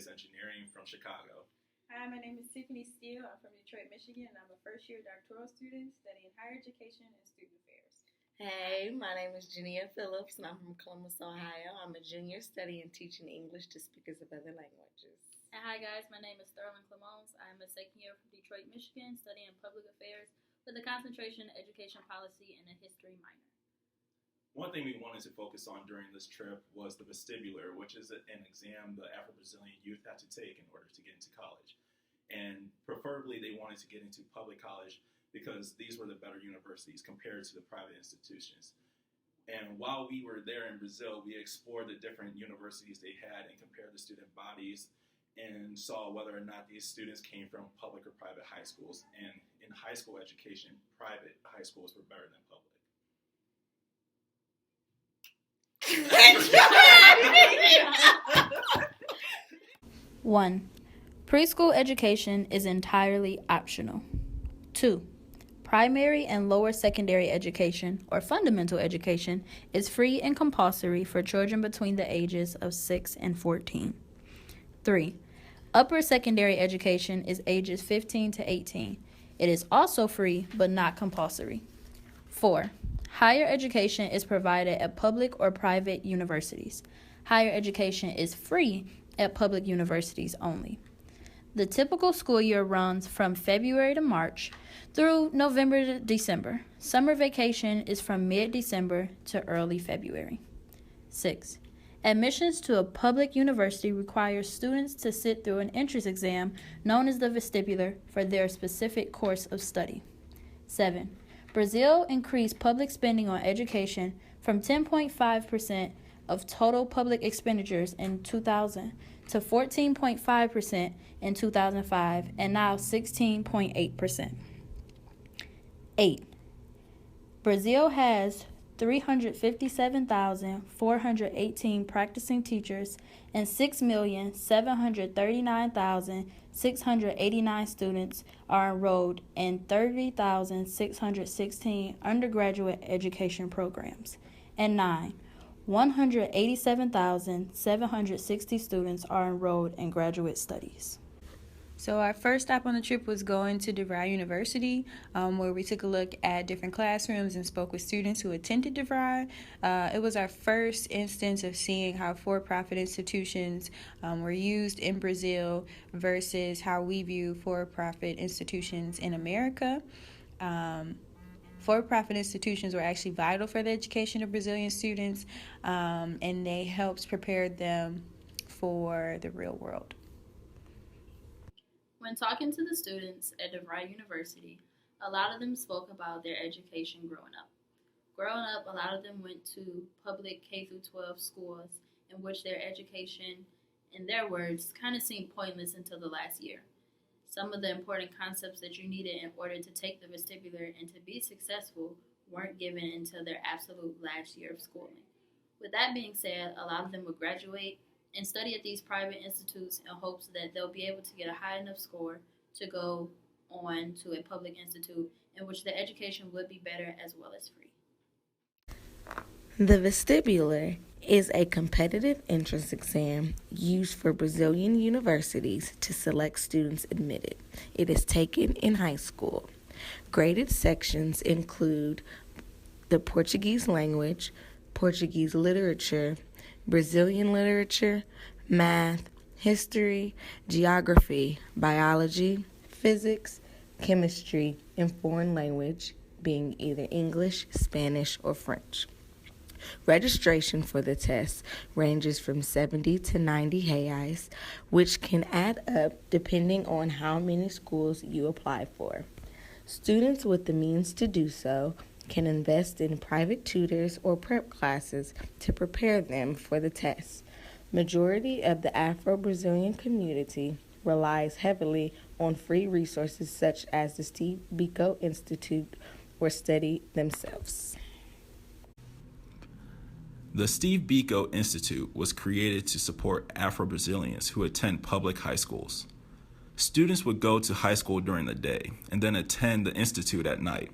Aerospace Engineering from Chicago. Hi, my name is Tiffany Steele. I'm from Detroit, Michigan, and I'm a first-year doctoral student studying higher education and student affairs. Hey, my name is Jania Phillips, and I'm from Columbus, Ohio. I'm a junior studying and teaching English to speakers of other languages. And hi, guys. My name is Sterling Clemons. I'm a second year from Detroit, Michigan, studying public affairs with a concentration in education policy and a history minor. One thing we wanted to focus on during this trip was the vestibular, which is an exam the Afro-Brazilian youth have to take in order to get into college. And preferably they wanted to get into public college because these were the better universities compared to the private institutions. And while we were there in Brazil, we explored the different universities they had and compared the student bodies and saw whether or not these students came from public or private high schools. And in high school education, private high schools were better than public. 1. Preschool education is entirely optional. 2. Primary and lower secondary education, or fundamental education, is free and compulsory for children between the ages of 6 and 14. 3. Upper secondary education is ages 15 to 18. It is also free but not compulsory. 4. Higher education is provided at public or private universities. Higher education is free at public universities only. The typical school year runs from February to March through November to December. Summer vacation is from mid-December to early February. 6. Admissions to a public university requires students to sit through an entrance exam known as the vestibular for their specific course of study. 7. Brazil increased public spending on education from 10.5% of total public expenditures in 2000 to 14.5% in 2005 and now 16.8%. 8. Brazil has 357,418 practicing teachers and 6,739,689 students are enrolled in 30,616 undergraduate education programs. And 9. 187,760 students are enrolled in graduate studies. So our first stop on the trip was going to DeVry University, where we took a look at different classrooms and spoke with students who attended DeVry. It was our first instance of seeing how for-profit institutions were used in Brazil versus how we view for-profit institutions in America. For-profit institutions were actually vital for the education of Brazilian students, and they helped prepare them for the real world. When talking to the students at DeVry University, a lot of them spoke about their education growing up. Growing up, a lot of them went to public K-12 schools in which their education, in their words, kind of seemed pointless until the last year. Some of the important concepts that you needed in order to take the vestibular and to be successful weren't given until their absolute last year of schooling. With that being said, a lot of them would graduate and study at these private institutes in hopes that they'll be able to get a high enough score to go on to a public institute in which the education would be better as well as free. The vestibular is a competitive entrance exam used for Brazilian universities to select students admitted. It is taken in high school. Graded sections include the Portuguese language, Portuguese literature, Brazilian literature, math, history, geography, biology, physics, chemistry, and foreign language, being either English, Spanish, or French. Registration for the test ranges from 70 to 90 reais, which can add up depending on how many schools you apply for. Students with the means to do so can invest in private tutors or prep classes to prepare them for the test. Majority of the Afro-Brazilian community relies heavily on free resources such as the Steve Biko Institute or study themselves. The Steve Biko Institute was created to support Afro-Brazilians who attend public high schools. Students would go to high school during the day and then attend the institute at night.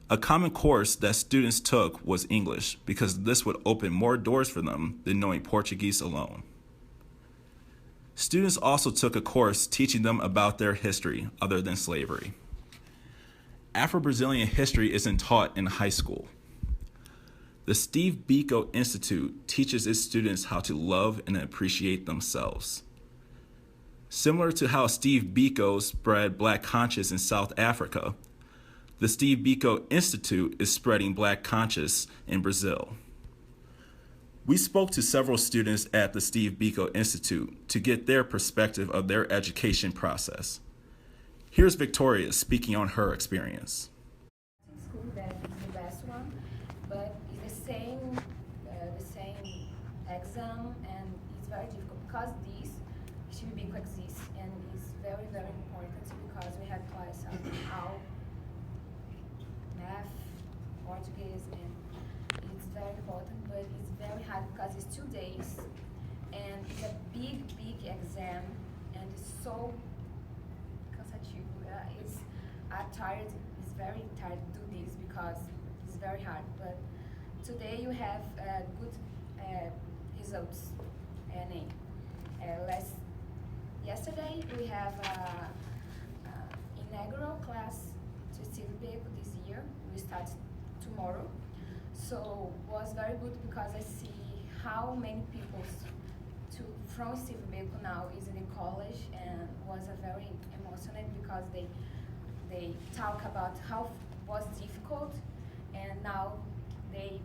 A common course that students took was English because this would open more doors for them than knowing Portuguese alone. Students also took a course teaching them about their history other than slavery. Afro-Brazilian history isn't taught in high school. The Steve Biko Institute teaches its students how to love and appreciate themselves. Similar to how Steve Biko spread Black conscience in South Africa, the Steve Biko Institute is spreading Black conscience in Brazil. We spoke to several students at the Steve Biko Institute to get their perspective of their education process. Here's Victoria speaking on her experience. School that is the best one, but it's the same exam, and it's very difficult because this Steve Biko exists, and it's very, very important because we have class of how math, Portuguese, and it's very important, but it's very hard because it's 2 days, and it's a big, big exam, and it's so cansativo. I'm tired. It's very tired to do this because it's very hard. But today you have good results. And yesterday we have inaugural class to Steve Biko this year. We start tomorrow. So it was very good because I see how many people from Steve Biko now is in the college, and was a very emotional because they talk about how was difficult, and now they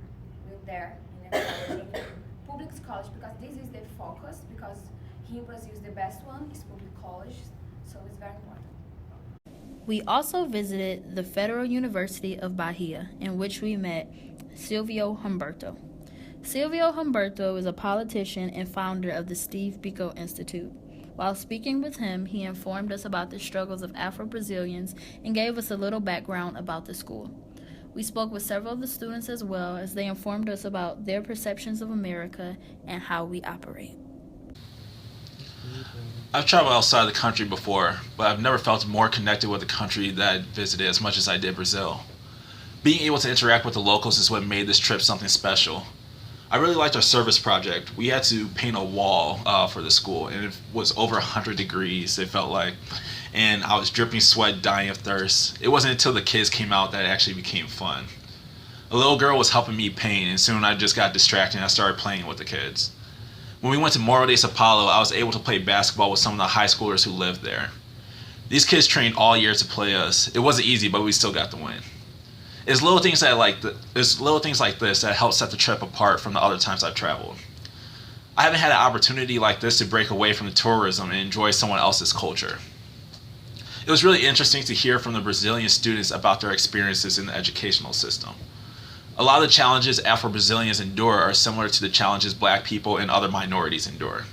will there in a college, in public college, because this is the focus, because here in Brazil is the best one, is public college, so it's very important. We also visited the Federal University of Bahia, in which we met Silvio Humberto. Silvio Humberto is a politician and founder of the Steve Biko Institute. While speaking with him, he informed us about the struggles of Afro-Brazilians and gave us a little background about the school. We spoke with several of the students as well, as they informed us about their perceptions of America and how we operate. I've traveled outside the country before, but I've never felt more connected with the country that I visited as much as I did Brazil. Being able to interact with the locals is what made this trip something special. I really liked our service project. We had to paint a wall for the school, and it was over 100 degrees, it felt like. And I was dripping sweat, dying of thirst. It wasn't until the kids came out that it actually became fun. A little girl was helping me paint, and soon I just got distracted and I started playing with the kids. When we went to Morro de Sao Paulo, I was able to play basketball with some of the high schoolers who lived there. These kids trained all year to play us. It wasn't easy, but we still got the win. It's little things like this that help set the trip apart from the other times I've traveled. I haven't had an opportunity like this to break away from the tourism and enjoy someone else's culture. It was really interesting to hear from the Brazilian students about their experiences in the educational system. A lot of the challenges Afro-Brazilians endure are similar to the challenges Black people and other minorities endure.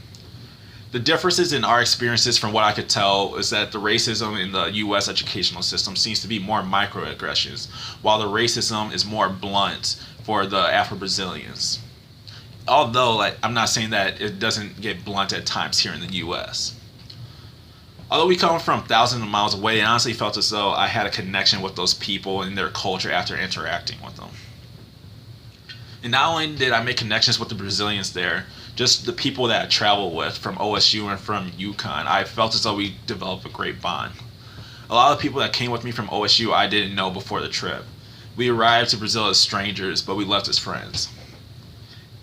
The differences in our experiences, from what I could tell, is that the racism in the U.S. educational system seems to be more microaggressions, while the racism is more blunt for the Afro-Brazilians. Although, I'm not saying that it doesn't get blunt at times here in the U.S. Although we come from thousands of miles away, I honestly felt as though I had a connection with those people and their culture after interacting with them. And not only did I make connections with the Brazilians there, just the people that I traveled with from OSU and from UConn, I felt as though we developed a great bond. A lot of people that came with me from OSU I didn't know before the trip. We arrived to Brazil as strangers, but we left as friends.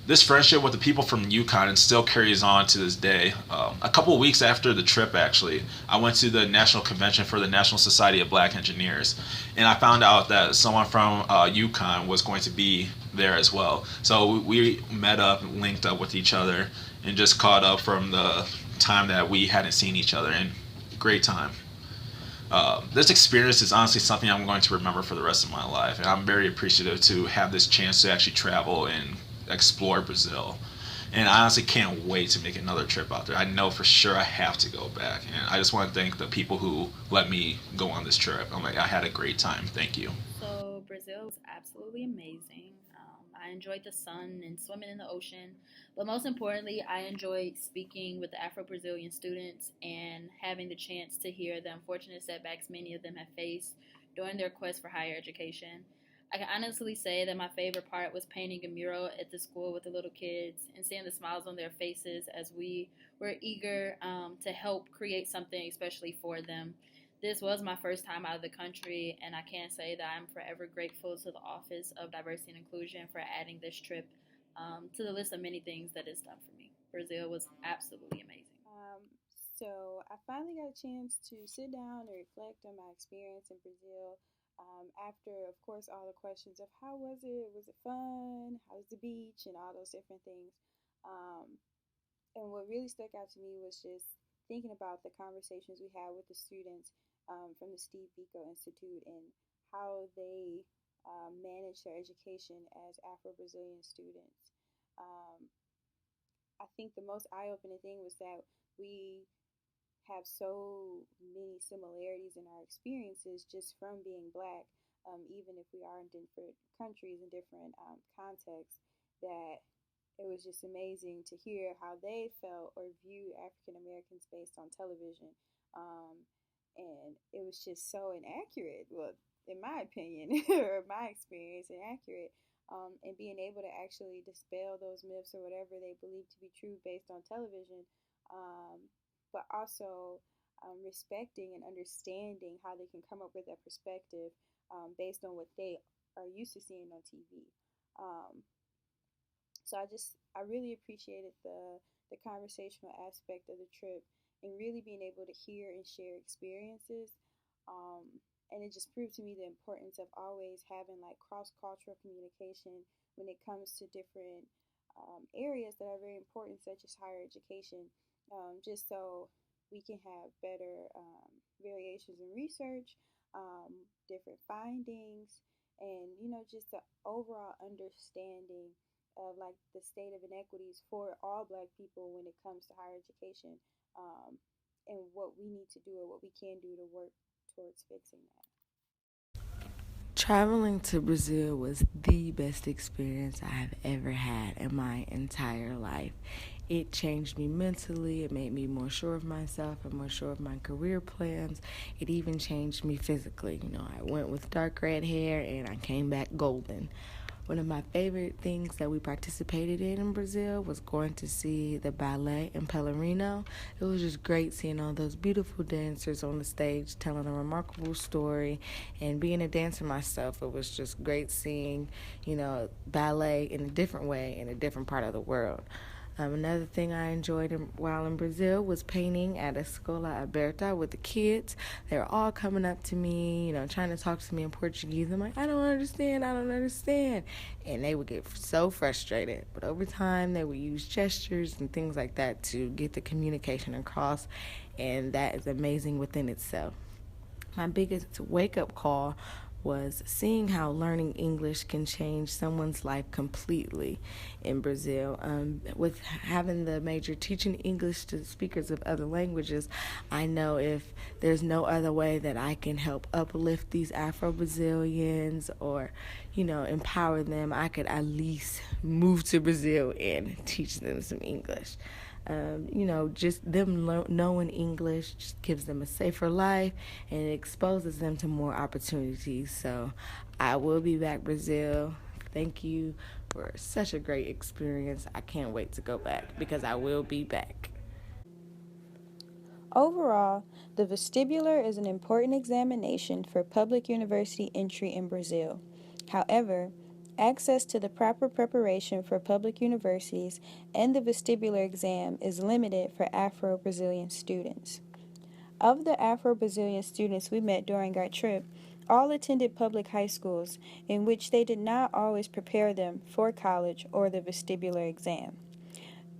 This friendship with the people from UConn still carries on to this day. A couple of weeks after the trip, actually, I went to the National Convention for the National Society of Black Engineers, and I found out that someone from UConn was going to be there as well. So we met up, linked up with each other, and just caught up from the time that we hadn't seen each other, and great time. This experience is honestly something I'm going to remember for the rest of my life, and I'm very appreciative to have this chance to actually travel and explore Brazil. And I honestly can't wait to make another trip out there. I know for sure I have to go back, and I just want to thank the people who let me go on this trip. I had a great time. Thank you. So Brazil was absolutely amazing. I enjoyed the sun and swimming in the ocean, but most importantly, I enjoyed speaking with the Afro-Brazilian students and having the chance to hear the unfortunate setbacks many of them have faced during their quest for higher education. I can honestly say that my favorite part was painting a mural at the school with the little kids and seeing the smiles on their faces as we were eager to help create something especially for them. This was my first time out of the country, and I can say that I'm forever grateful to the Office of Diversity and Inclusion for adding this trip to the list of many things that it's done for me. Brazil was absolutely amazing. So I finally got a chance to sit down and reflect on my experience in Brazil. After, of course, all the questions of how was it? Was it fun? How was the beach? And all those different things. Um, and what really stuck out to me was just thinking about the conversations we had with the students from the Steve Biko Institute and how they manage their education as Afro-Brazilian students. Um, I think the most eye-opening thing was that we have so many similarities in our experiences just from being black, even if we are in different countries and different contexts, that it was just amazing to hear how they felt or viewed African Americans based on television. Um, and it was just so inaccurate, well, in my opinion, or my experience, inaccurate. And being able to actually dispel those myths or whatever they believe to be true based on television, um, but also respecting and understanding how they can come up with that perspective based on what they are used to seeing on TV. Um, so I really appreciated the conversational aspect of the trip and really being able to hear and share experiences. Um, and it just proved to me the importance of always having like cross cultural communication when it comes to different areas that are very important, such as higher education, just so we can have better variations in research, different findings, and just the overall understanding of like the state of inequities for all black people when it comes to higher education, um, and what we need to do or what we can do to work towards fixing that. Traveling to Brazil was the best experience I have ever had in my entire life. It changed me mentally, it made me more sure of myself and more sure of my career plans. It even changed me physically. I went with dark red hair and I came back golden. One of my favorite things that we participated in Brazil was going to see the ballet in Pelourinho. It was just great seeing all those beautiful dancers on the stage telling a remarkable story, and being a dancer myself, it was just great seeing, ballet in a different way in a different part of the world. Another thing I enjoyed while in Brazil was painting at Escola Aberta with the kids. They were all coming up to me, trying to talk to me in Portuguese. I'm like, I don't understand. And they would get so frustrated. But over time, they would use gestures and things like that to get the communication across. And that is amazing within itself. My biggest wake-up call was seeing how learning English can change someone's life completely in Brazil. With having the major teaching English to speakers of other languages, I know if there's no other way that I can help uplift these Afro-Brazilians or, empower them, I could at least move to Brazil and teach them some English. Just them knowing English just gives them a safer life and it exposes them to more opportunities. So I will be back, Brazil. Thank you for such a great experience. I can't wait to go back because I will be back. Overall, the vestibular is an important examination for public university entry in Brazil. However, access to the proper preparation for public universities and the vestibular exam is limited for Afro-Brazilian students. Of the Afro-Brazilian students we met during our trip, all attended public high schools in which they did not always prepare them for college or the vestibular exam.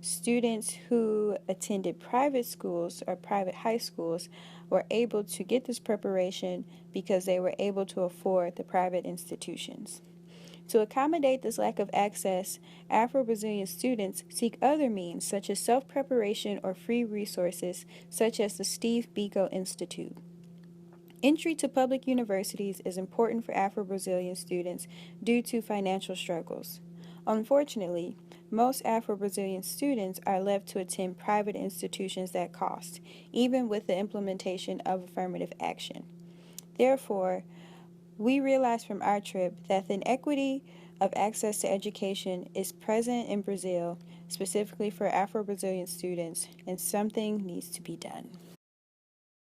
Students who attended private schools or private high schools were able to get this preparation because they were able to afford the private institutions. To accommodate this lack of access, Afro-Brazilian students seek other means such as self-preparation or free resources such as the Steve Biko Institute. Entry to public universities is important for Afro-Brazilian students due to financial struggles. Unfortunately, most Afro-Brazilian students are left to attend private institutions that cost, even with the implementation of affirmative action. Therefore, We realized from our trip that the inequity of access to education is present in Brazil, specifically for Afro-Brazilian students, and something needs to be done.